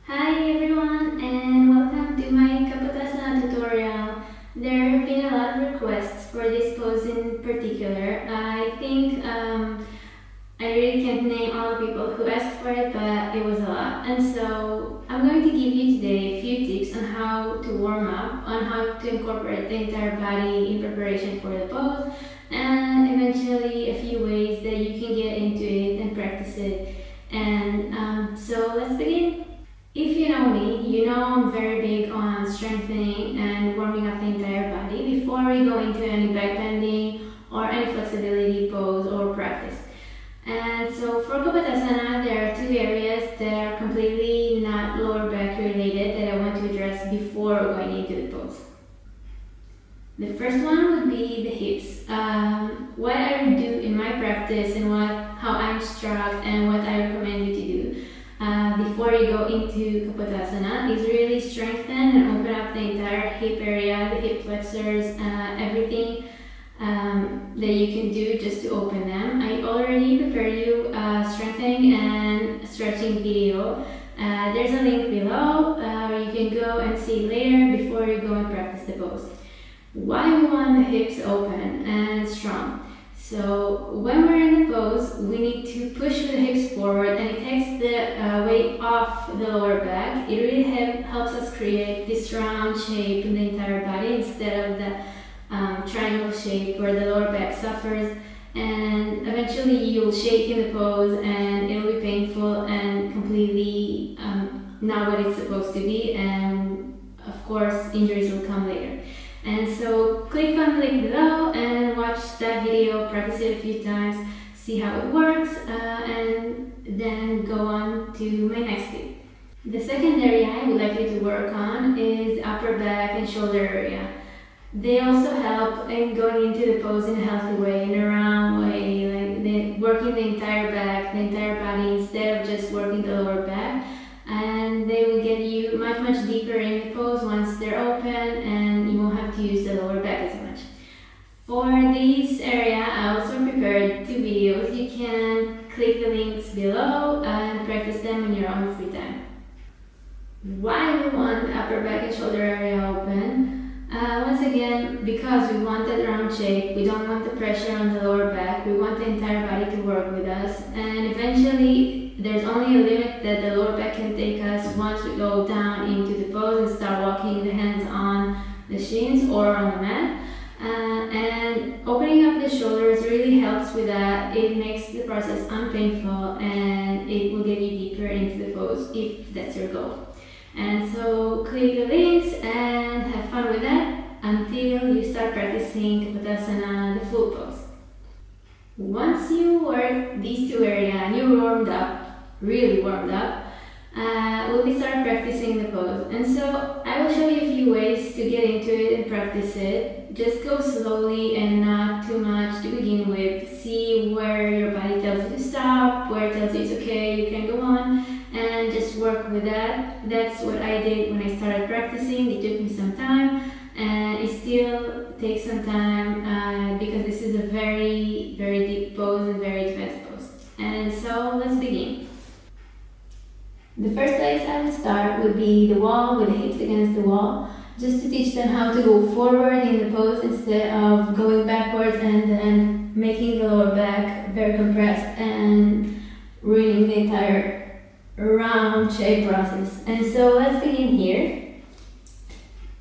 Hi everyone and welcome to my Kapotasana tutorial. There have been a lot of requests for this pose in particular. I think I really can't name all the people who asked for it, but it was a lot. And so I'm going to give you today a few tips on how to warm up, on how to incorporate the entire body in preparation for the pose, and eventually a few ways that you can get into it and practice it. And so let's begin. If you know me, you know I'm very big on strengthening and warming up the entire body before we go into any back bending or any flexibility pose or practice. And so for Kapotasana, there are two areas that are completely not lower back related that I want to address before going into the pose. The first one would be the hips. What I do in my practice and how I instruct and what I recommend you to do before you go into Kapotasana is really strengthen and open up the entire hip area, the hip flexors, everything that you can do just to open them. I already prepared you strengthening and stretching video. There's a link below. You can go and see later before you go and practice the pose. Why we want the hips open and strong? So when we're in the pose, we need to push the hips forward and it takes the weight off the lower back. It really helps us create this round shape in the entire body instead of the triangle shape where the lower back suffers, and eventually you'll shake in the pose and it'll be painful and completely not what it's supposed to be, and of course injuries will come later. And so click on the link below and watch that video, practice it a few times, see how it works, and then go on to my next tip. The second area I would like you to work on is the upper back and shoulder area. They also help in going into the pose in a healthy way, in a round way, like working the entire back, the entire body instead of just working the lower back. And they will get you much deeper in the pose once they're open, and you won't have to use the lower back as much. For this area, I also prepared two videos. You can click the links below and practice them in your own free time. Why we want the upper back and shoulder area open? Once again, because we want that round shape, we don't want the pressure on the lower back, we want the entire body to work with us, and eventually there's only a limit that the lower back can take us once we go down into the pose and start walking the hands on the shins or on the mat. And opening up the shoulders really helps with that. It makes the process unpainful and it will get you deeper into the pose if that's your goal. And so click the links and have fun with that until you start practicing Kapotasana, the full pose. Once you work these two areas and you're warmed up, really warmed up, we'll be start practicing the pose. And so I will show you a few ways to get into it and practice it. Just go slowly and not too much to begin with. See where your body tells you to stop, where it tells you it's okay, you can go on, and just work with that. That's what I did when I started practicing. It took me some time, and it still takes some time because this is a very deep pose and very advanced pose. And so let's begin. The first place I would start would be the wall, with the hips against the wall, just to teach them how to go forward in the pose instead of going backwards and then making the lower back very compressed and ruining the entire round shape process. And so let's begin here.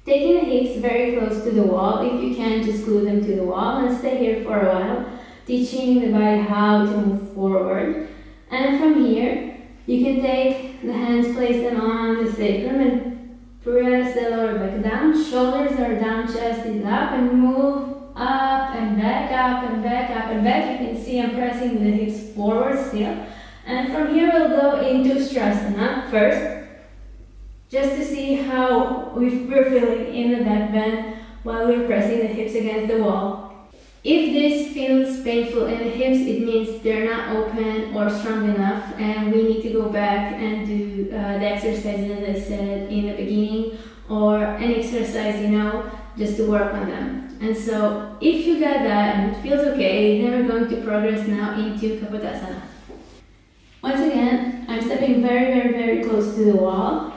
Taking the hips very close to the wall. If you can, just glue them to the wall and stay here for a while, teaching the body how to move forward. And from here, you can take the hands, place them on the sacrum and press the lower back down. Shoulders are down, chest is up, and move up and back, up and back, up and back. You can see I'm pressing the hips forward still. And from here we'll go into Strasana first, just to see how we're feeling in the back bend while we're pressing the hips against the wall. If this feels painful in the hips, it means they're not open or strong enough, and we need to go back and do the exercises as I said in the beginning, or any exercise just to work on them. And so if you got that and it feels okay, then we're going to progress now into Kapotasana. Once again, I'm stepping very close to the wall.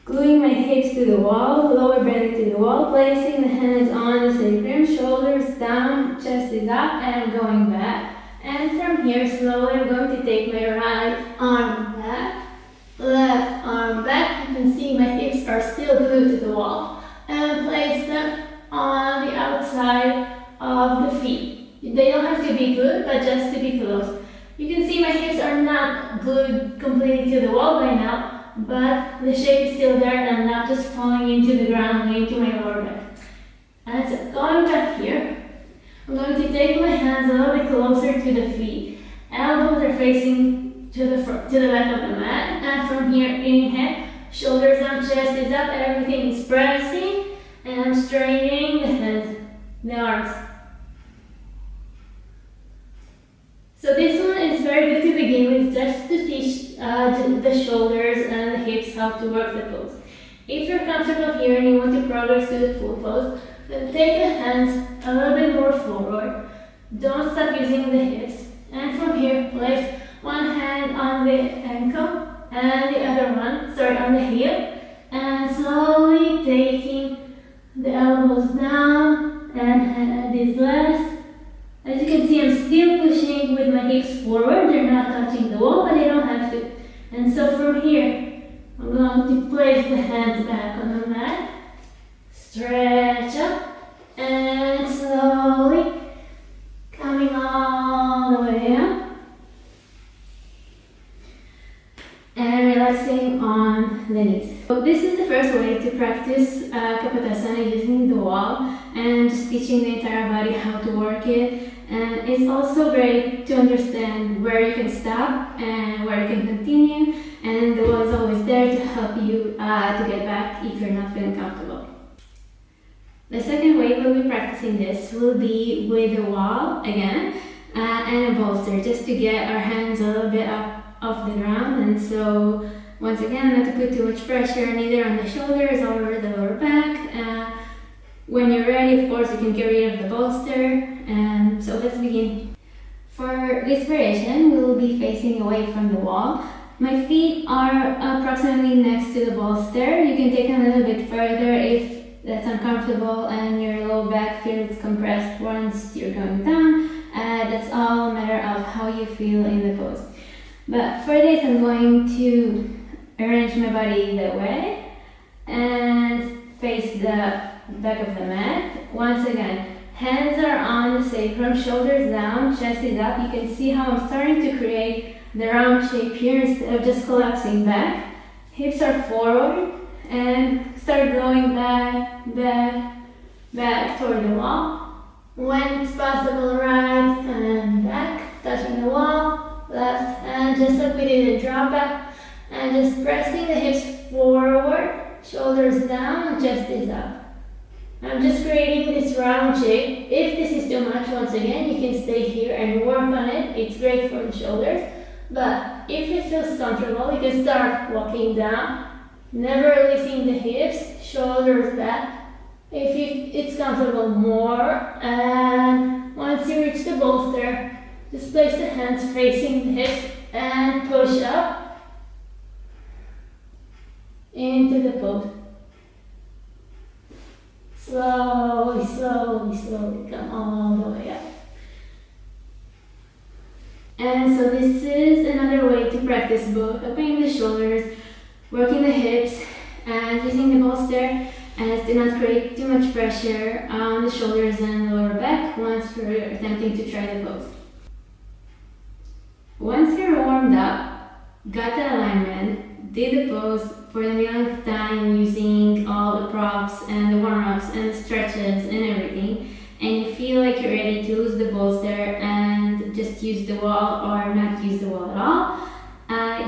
Gluing my hips to the wall, lower belly to the wall, placing the hands on the sacrum, shoulders down, chest is up, and I'm going back. And from here, slowly I'm going to take my right arm back, left arm back. You can see my hips are still glued to the wall. And place them on the outside of the feet. They don't have to be glued, but just to be close. You can see my hips are not glued completely to the wall by now, but the shape is still there and I'm not just falling into the ground into my lower back. And so going back here, I'm going to take my hands a little bit closer to the feet. Elbows are facing to the front, to the back of the mat. And from here, inhale, shoulders down, chest is up, everything is pressing. And I'm straightening the hands, the arms. So this one is very good to begin with, just to teach the shoulders and the hips how to work the pose. If you're comfortable here and you want to progress to the full pose, then take the hands a little bit more forward. Don't stop using the hips. And from here, place one hand on the ankle and the other one, on the heel. And slowly taking the elbows down and this last. As you can see, I'm still pushing with my hips forward. They're not touching the wall, but they don't have to. And so from here, I'm going to place the hands back on the mat. Stretch up. And slowly coming all the way up. And relaxing on the knees. So this is the first way to practice Kapotasana using the wall and just teaching the entire body how to work it. And it's also great to understand where you can stop and where you can continue. And the wall is always there to help you to get back if you're not feeling comfortable. The second way we'll be practicing this will be with the wall again and a bolster, just to get our hands a little bit up off the ground. And so once again, not to put too much pressure neither on the shoulders or the lower back. When you're ready, of course, you can get rid of the bolster. And so let's begin. For this variation, we will be facing away from the wall. My feet are approximately next to the bolster. You can take them a little bit further if that's uncomfortable and your low back feels compressed once you're going down. That's all a matter of how you feel in the pose. But for this, I'm going to arrange my body that way and face the back of the mat. Once again, hands are on the sacrum, shoulders down, chest is up. You can see how I'm starting to create the round shape here instead of just collapsing back. Hips are forward and start going back, back, back toward the wall. When it's possible, right and back, touching the wall, left hand, just like we did a drop back, and just pressing the hips forward, shoulders down, chest is up. I'm just creating this round shape. If this is too much, once again, you can stay here and work on it. It's great for the shoulders. But if it feels comfortable, you can start walking down, never releasing the hips, shoulders back. If it's comfortable, more. And once you reach the bolster, just place the hands facing the hips and push up into the pose. Slowly, slowly, slowly come all the way up. And so this is another way to practice both opening the shoulders, working the hips, and using the bolster as to not create too much pressure on the shoulders and the lower back once you're attempting to try the pose. Once you're warmed up, got the alignment, did the pose for the millionth time using all the props and the warm-ups and the stretches and everything, and you feel like you're ready to lose the bolster and just use the wall or not use the wall at all,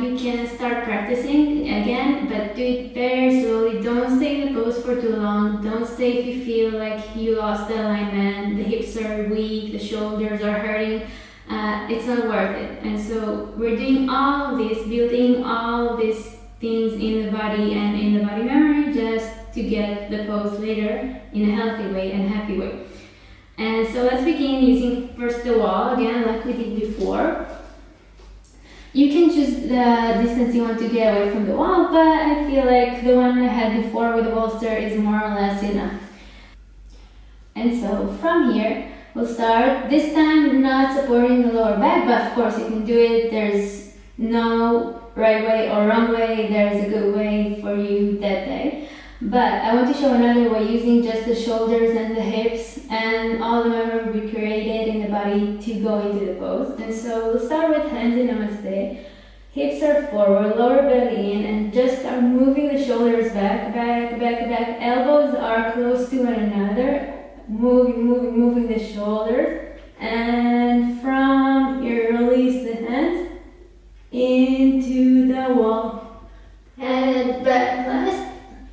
you can start practicing again, but do it very slowly. Don't stay in the pose for too long. Don't stay if you feel like you lost the alignment, the hips are weak, the shoulders are hurting. It's not worth it. And so we're doing all this, building all these things in the body and in the body memory just to get the pose later in a healthy way and happy way. And so let's begin using first the wall again like we did before. You can choose the distance you want to get away from the wall, but I feel like the one I had before with the bolster is more or less enough. And so from here, we'll start, this time not supporting the lower back, but of course you can do it. There's no right way or wrong way, there's a good way for you that day. But I want to show another way using just the shoulders and the hips and all the memory we created in the body to go into the pose. And so we'll start with hands in Namaste. Hips are forward, lower belly in, and just start moving the shoulders back, back, back, back. Elbows are close to one another. Moving the shoulders. And from here, release the hands into the wall. And back last.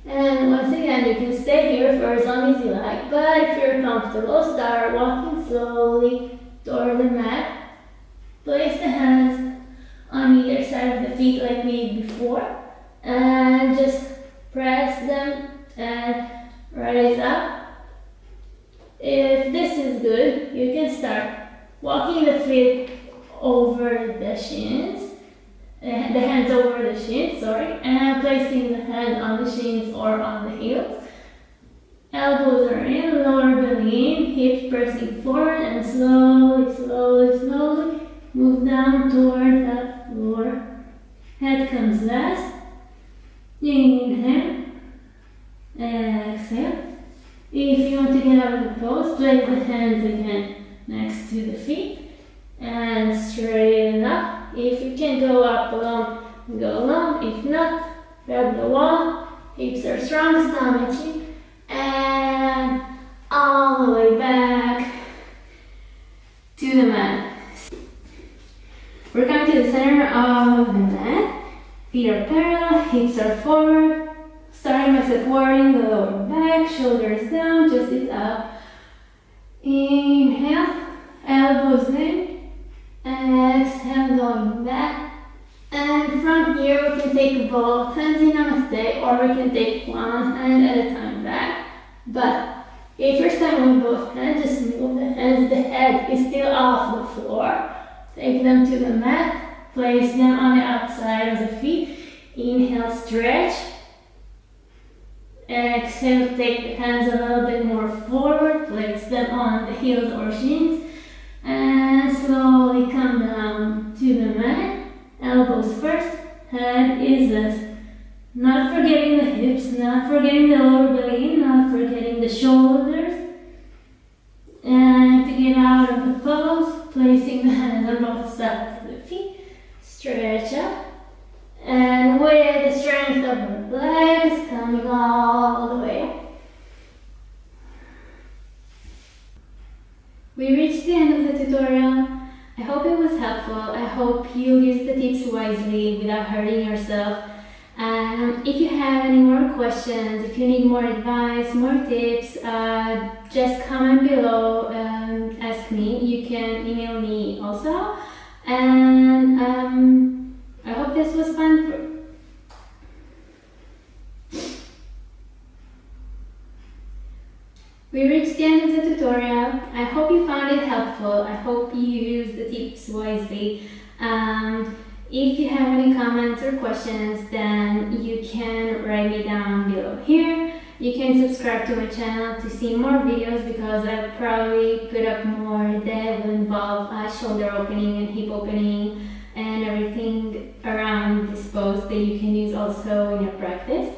And once again, you can stay here for as long as you like, but if you're comfortable, start walking slowly toward the mat. Place the hands on either side of the feet like we did before, and just press them and rise up. If this is good, you can start walking the feet over the shins. The hands over the shins, and placing the hands on the shins or on the heels. Elbows are in, lower belly in, hips pressing forward, and slowly move down toward the floor. Head comes last. Inhale, exhale. If you want to get out of the pose, place the hands again next to the feet and straighten up. If you can go up alone, go alone. If not, grab the wall. Hips are strong, stomach in, and all the way back to the mat. We're coming to the center of the mat. Feet are parallel, hips are forward. Starting by supporting the lower back, shoulders down, chest is up. Inhale, elbows in. Exhale, going back. And from here, we can take both hands in Namaste, or we can take one hand at a time back. But if you're standing with both hands, just move the hands. The head is still off the floor. Take them to the mat. Place them on the outside of the feet. Inhale, stretch. Exhale, take the hands a little bit more forward. Place them on the heels or shins. And slowly come down to the mat. Elbows first, head is last. Not forgetting the hips, not forgetting the lower belly, not forgetting the shoulders. And to get out of the pose, placing the hands on both sides of the feet. Stretch up. And with the strength of the legs, coming all the way up. We reached the end of the tutorial. I hope it was helpful. I hope you use the tips wisely without hurting yourself. If you have any more questions, if you need more advice, more tips, just comment below and ask me. You can email me also. And I hope this was fun. We reached the end of the tutorial. I hope you found it helpful. I hope you use the tips wisely. If you have any comments or questions, then you can write me down below here. You can subscribe to my channel to see more videos, because I'll probably put up more that will involve shoulder opening and hip opening and everything around this pose that you can use also in your practice.